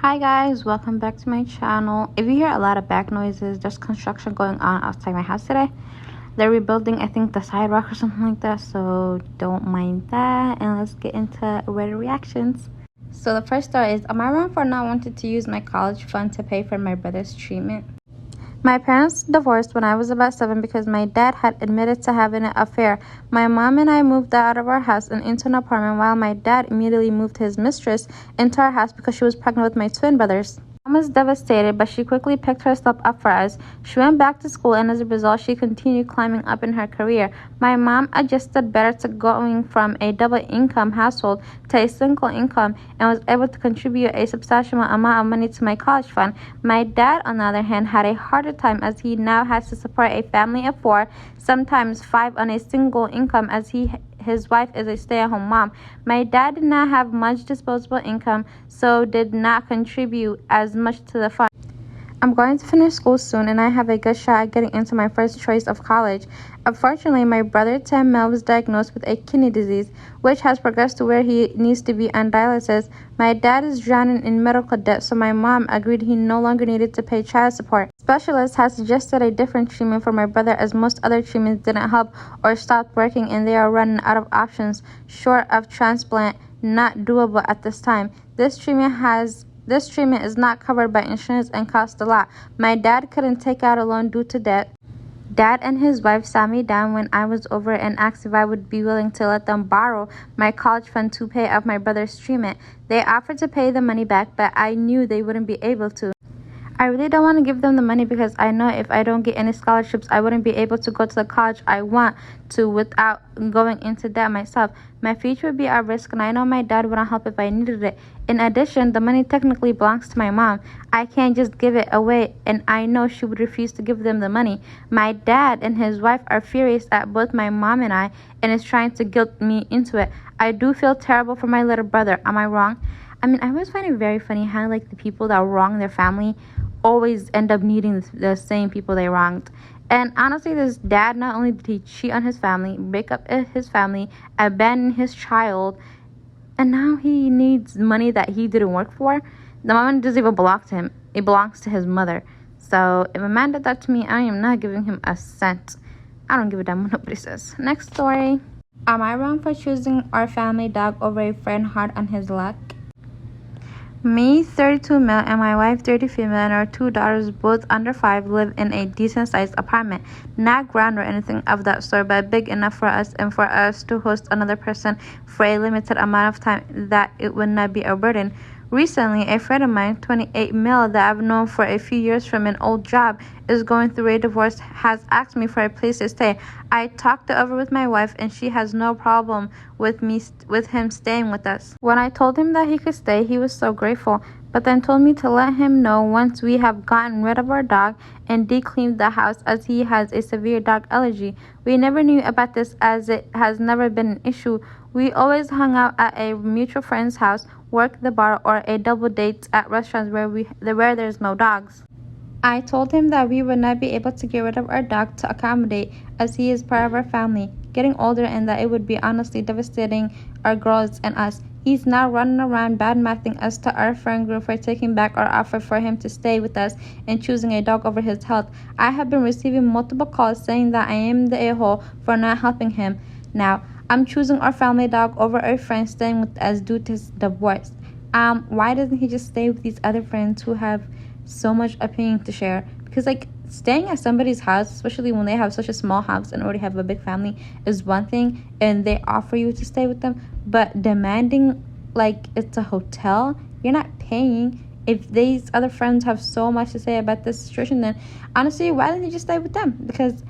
Hi guys, welcome back to my channel. If you hear a lot of back noises, there's construction going on outside my house today. They're rebuilding, I think, the sidewalk or something like that, so don't mind that. And let's get into Reddit reactions. So the first story is, am I wrong for not wanting to use my college fund to pay for my brother's treatment? My parents divorced when I was about 7 because my dad had admitted to having an affair. My mom and I moved out of our house and into an apartment while my dad immediately moved his mistress into our house because she was pregnant with my twin brothers. Mom was devastated, but she quickly picked herself up for us. She went back to school, and as a result, she continued climbing up in her career. My mom adjusted better to going from a double-income household to a single income and was able to contribute a substantial amount of money to my college fund. My dad, on the other hand, had a harder time as he now has to support a family of 4, sometimes 5 on a single income as his wife is a stay-at-home mom. My dad did not have much disposable income, so did not contribute as much to the fund. I'm going to finish school soon, and I have a good shot at getting into my first choice of college. Unfortunately, my brother Tim Mel was diagnosed with a kidney disease, which has progressed to where he needs to be on dialysis. My dad is drowning in medical debt, so my mom agreed he no longer needed to pay child support. Specialists have suggested a different treatment for my brother as most other treatments didn't help or stopped working, and they are running out of options. Short of transplant, not doable at this time. This treatment is not covered by insurance and costs a lot. My dad couldn't take out a loan due to debt. Dad and his wife sat me down when I was over and asked if I would be willing to let them borrow my college fund to pay off my brother's treatment. They offered to pay the money back, but I knew they wouldn't be able to. I really don't want to give them the money because I know if I don't get any scholarships, I wouldn't be able to go to the college I want to without going into debt myself. My future would be at risk, and I know my dad wouldn't help if I needed it. In addition, the money technically belongs to my mom. I can't just give it away, and I know she would refuse to give them the money. My dad and his wife are furious at both my mom and I, and is trying to guilt me into it. I do feel terrible for my little brother. Am I wrong? I always find it very funny how the people that wrong their family always end up needing the same people they wronged. And honestly, this dad, not only did he cheat on his family, break up his family, abandon his child, and now he needs money that he didn't work for. The money doesn't even belong to him. It belongs to his mother. So if a man did that to me, I am not giving him a cent. I don't give a damn what nobody says. Next story. Am I wrong for choosing our family dog over a friend hard on his luck? Me, 32 male, and my wife, 30 female, and our 2 daughters, both under 5, live in a decent-sized apartment. Not grand or anything of that sort, but big enough for us and for us to host another person for a limited amount of time that it would not be a burden. Recently, a friend of mine, 28 male, that I've known for a few years from an old job, is going through a divorce, has asked me for a place to stay. I talked it over with my wife, and she has no problem with him staying with us. When I told him that he could stay, he was so grateful, but then told me to let him know once we have gotten rid of our dog and decleaned the house, as he has a severe dog allergy. We never knew about this, as it has never been an issue. We always hung out at a mutual friend's house, work the bar, or a double date at restaurants where there's no dogs. I told him that we would not be able to get rid of our dog to accommodate, as he is part of our family, getting older, and that it would be honestly devastating our girls and us. He's now running around bad-mouthing us to our friend group for taking back our offer for him to stay with us and choosing a dog over his health. I have been receiving multiple calls saying that I am the a-hole for not helping him. Now, I'm choosing our family dog over a friend staying with us due to his divorce. Why doesn't he just stay with these other friends who have so much opinion to share? Because staying at somebody's house, especially when they have such a small house and already have a big family, is one thing, and they offer you to stay with them, but demanding it's a hotel, you're not paying. If these other friends have so much to say about this situation, then honestly, why don't you just stay with them? Because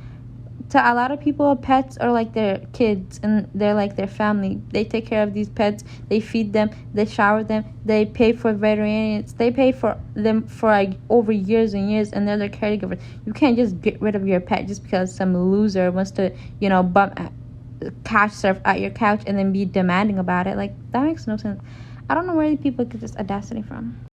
to a lot of people, pets are their kids, and they're their family. They take care of these pets, they feed them, they shower them, they pay for veterinarians, they pay for them for over years and years, and they're their caregivers. You can't just get rid of your pet just because some loser wants to bump couch surf at your couch and then be demanding about it. That makes no sense. I don't know where people get this audacity from.